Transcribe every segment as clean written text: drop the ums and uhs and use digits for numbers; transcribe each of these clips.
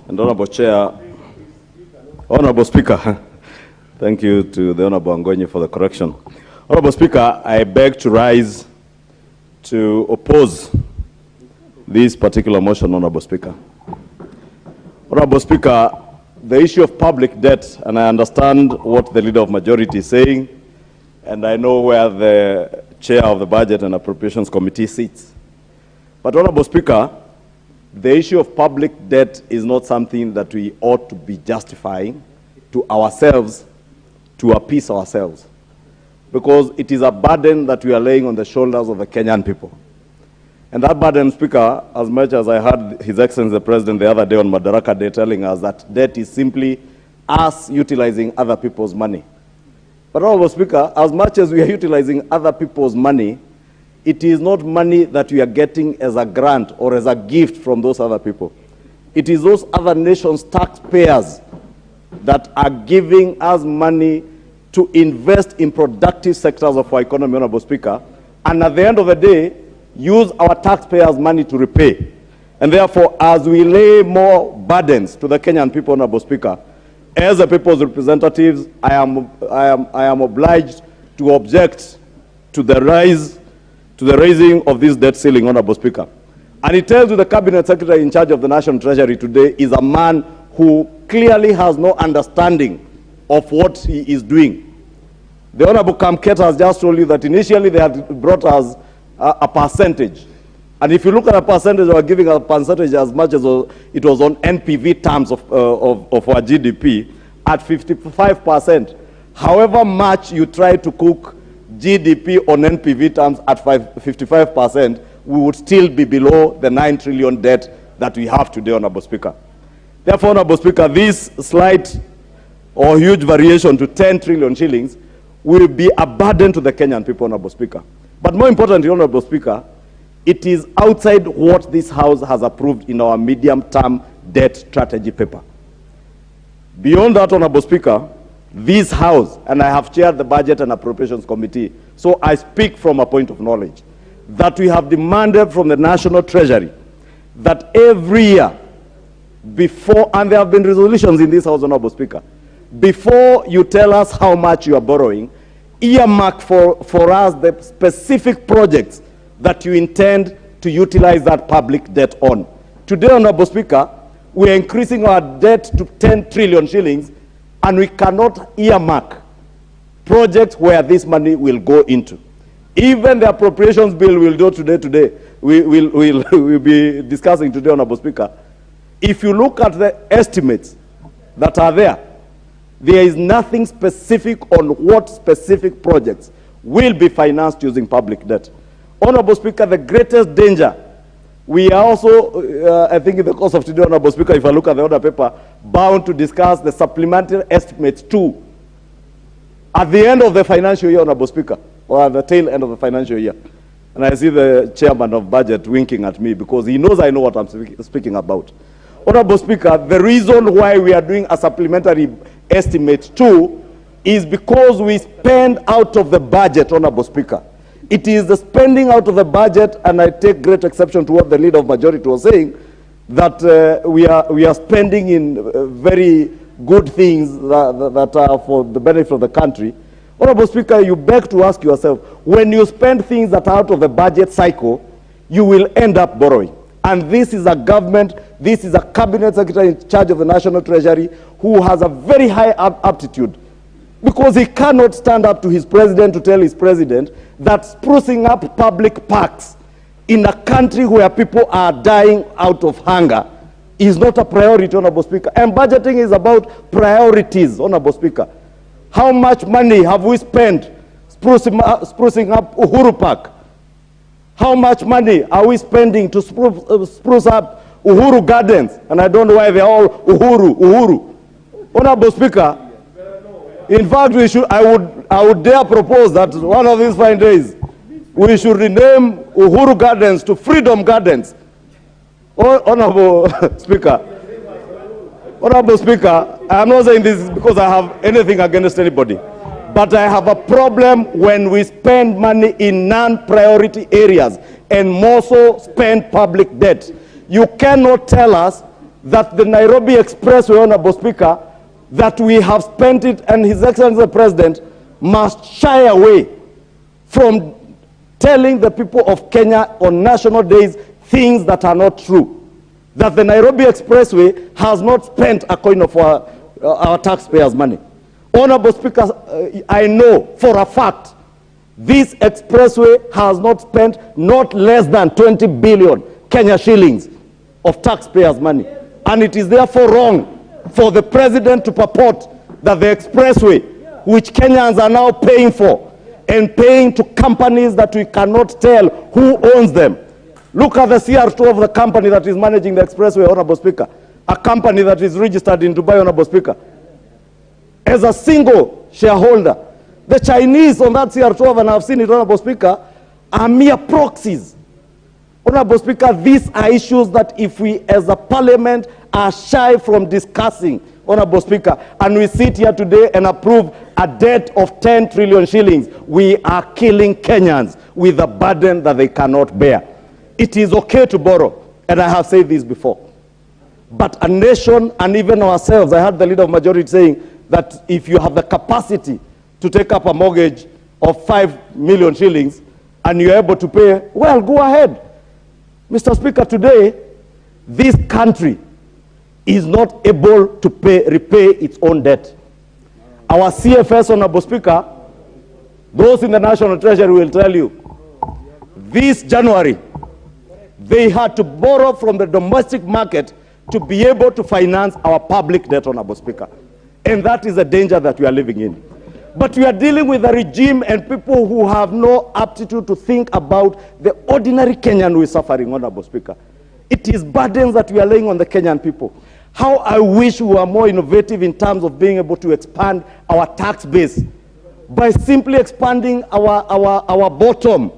And Honorable Chair, Honorable Speaker, thank you to the Honorable Angonyi for the correction. Honorable Speaker, I beg to rise to oppose this particular motion, Honorable Speaker. Honorable Speaker, the issue of public debt, and I understand what the Leader of Majority is saying, and I know where the Chair of the Budget and Appropriations Committee sits. But Honorable Speaker, the issue of public debt is not something that we ought to be justifying to ourselves, to appease ourselves, because it is a burden that we are laying on the shoulders of the Kenyan people. And that burden, Speaker, as much as I heard His Excellency the President the other day on Madaraka Day telling us that debt is simply us utilizing other people's money. But Honorable Speaker, as much as we are utilizing other people's money, it is not money that we are getting as a grant or as a gift from those other people. It is those other nations' taxpayers that are giving us money to invest in productive sectors of our economy, Honorable Speaker, and at the end of the day, use our taxpayers' money to repay. And therefore, as we lay more burdens to the Kenyan people, Honorable Speaker, as the people's representatives, I am obliged to object to the raising of this debt ceiling, Honorable Speaker. And it tells you the Cabinet Secretary in charge of the National Treasury today is a man who clearly has no understanding of what he is doing. The Honorable Kamket has just told you that initially they had brought us a percentage. And if you look at a percentage, we are giving a percentage as much as it was on NPV terms of our GDP at 55%. However much you try to cook GDP on NPV terms at 55%, we would still be below the 9 trillion debt that we have today, Honorable Speaker. Therefore, Honorable Speaker, this slight or huge variation to 10 trillion shillings will be a burden to the Kenyan people, Honorable Speaker. But more importantly, Honorable Speaker, it is outside what this House has approved in our medium-term debt strategy paper. Beyond that, Honorable Speaker, this House, and I have chaired the Budget and Appropriations Committee, so I speak from a point of knowledge, that we have demanded from the National Treasury that every year, before, and there have been resolutions in this House, Honorable Speaker, before you tell us how much you are borrowing, earmark for us the specific projects that you intend to utilize that public debt on. Today, Honorable Speaker, we are increasing our debt to 10 trillion shillings, and we cannot earmark projects where this money will go into. Even the appropriations bill we'll do we'll be discussing today, Honorable Speaker. If you look at the estimates that are there is nothing specific on what specific projects will be financed using public debt. Honorable Speaker, the greatest danger, we are also, I think in the course of today, Honorable Speaker, if I look at the order paper, bound to discuss the supplementary estimates too at the end of the financial year, Honorable Speaker, or at the tail end of the financial year. And I see the chairman of budget winking at me because he knows I know what I'm speaking about. Honorable Speaker, the reason why we are doing a supplementary estimate too is because we spend out of the budget, Honorable Speaker. It is the spending out of the budget, and I take great exception to what the Leader of Majority was saying, that we are spending in very good things that are for the benefit of the country. Honorable Speaker, you beg to ask yourself, when you spend things that are out of the budget cycle, you will end up borrowing. And this is a government, this is a Cabinet Secretary in charge of the National Treasury who has a very high aptitude, because he cannot stand up to his president to tell his president that sprucing up public parks in a country where people are dying out of hunger is not a priority, Honorable Speaker. And budgeting is about priorities, Honorable Speaker. How much money have we spent sprucing up Uhuru Park? How much money are we spending to spruce up Uhuru Gardens? And I don't know why they're all Uhuru. Honorable Speaker, in fact, I would dare propose that one of these fine days, we should rename Uhuru Gardens to Freedom Gardens. Honorable Speaker, I'm not saying this because I have anything against anybody, but I have a problem when we spend money in non-priority areas and more so spend public debt. You cannot tell us that the Nairobi Expressway, Honorable Speaker, that we have spent it, and His Excellency the President must shy away from telling the people of Kenya on national days things that are not true. That the Nairobi Expressway has not spent a coin of our taxpayers' money. Honorable Speaker, I know for a fact this expressway has not spent not less than 20 billion Kenya shillings of taxpayers' money. And it is therefore wrong for the President to purport that the expressway, which Kenyans are now paying for, and paying to companies that we cannot tell who owns them. Look at the CR2 of the company that is managing the expressway, Honorable Speaker. A company that is registered in Dubai, Honorable Speaker. As a single shareholder, the Chinese on that CR12, and I've seen it, Honorable Speaker, are mere proxies. Honorable Speaker, these are issues that if we as a parliament are shy from discussing, Honorable Speaker, and we sit here today and approve a debt of 10 trillion shillings, we are killing Kenyans with a burden that they cannot bear. It is okay to borrow, and I have said this before. But a nation, and even ourselves, I heard the leader of majority saying that if you have the capacity to take up a mortgage of 5 million shillings and you're able to pay, well, go ahead. Mr. Speaker, today, this country is not able to repay its own debt. Our CFS, Honorable Speaker, those in the National Treasury will tell you, this January, they had to borrow from the domestic market to be able to finance our public debt, Honorable Speaker. And that is the danger that we are living in. But we are dealing with a regime and people who have no aptitude to think about the ordinary Kenyan who is suffering, Honorable Speaker. It is burdens that we are laying on the Kenyan people. How I wish we were more innovative in terms of being able to expand our tax base by simply expanding our bottom.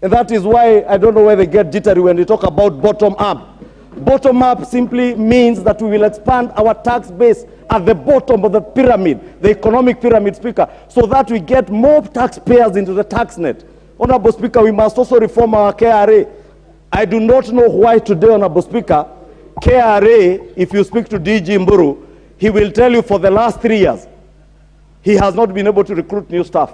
And that is why I don't know why they get jittery when they talk about bottom up. Bottom up simply means that we will expand our tax base at the bottom of the pyramid, the economic pyramid, Speaker, so that we get more taxpayers into the tax net. Honorable Speaker, we must also reform our KRA. I do not know why today, Honorable Speaker, KRA, if you speak to DG Uhuru, he will tell you for the last 3 years, he has not been able to recruit new staff.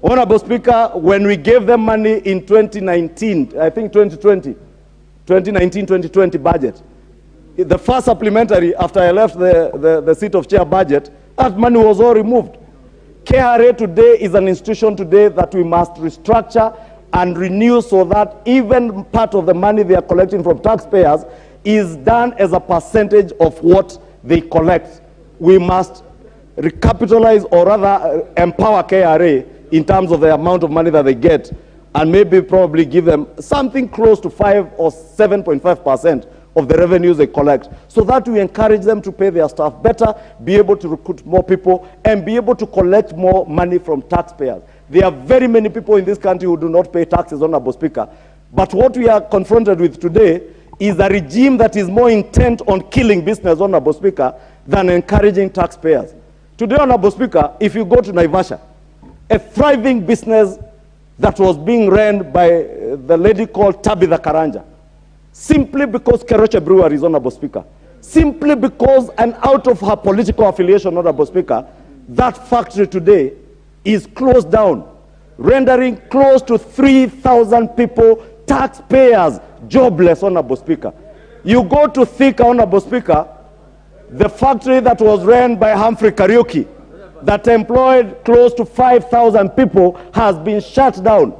Honorable Speaker, when we gave them money in 2019, I think 2019-2020 budget, the first supplementary, after I left the seat of chair budget, that money was all removed. KRA today is an institution today that we must restructure and renew so that even part of the money they are collecting from taxpayers is done as a percentage of what they collect. We must recapitalize or rather empower KRA in terms of the amount of money that they get, and maybe probably give them something close to 5 or 7.5% of the revenues they collect, so that we encourage them to pay their staff better, be able to recruit more people, and be able to collect more money from taxpayers. There are very many people in this country who do not pay taxes, Honorable Speaker. But what we are confronted with today is a regime that is more intent on killing business, Honorable Speaker, than encouraging taxpayers. Today, Honorable Speaker, if you go to Naivasha, a thriving business that was being run by the lady called Tabitha Karanja, simply because Keroche Brewery is, Honorable Speaker, simply because, and out of her political affiliation, Honorable Speaker, that factory today is closed down, rendering close to 3,000 people, taxpayers, jobless, Honorable Speaker. You go to Thika, Honorable Speaker, the factory that was run by Humphrey Kariuki, that employed close to 5,000 people, has been shut down.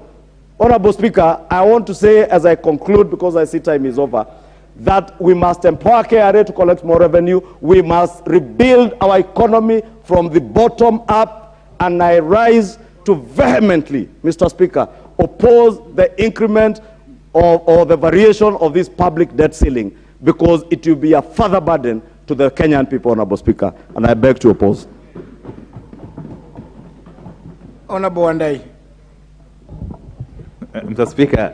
Honorable Speaker, I want to say as I conclude, because I see time is over, that we must empower KRA to collect more revenue. We must rebuild our economy from the bottom up, and I rise to vehemently, Mr. Speaker, oppose the increment or the variation of this public debt ceiling, because it will be a further burden to the Kenyan people, Honorable Speaker, and I beg to oppose. Honorable Wandai. Mr. Speaker,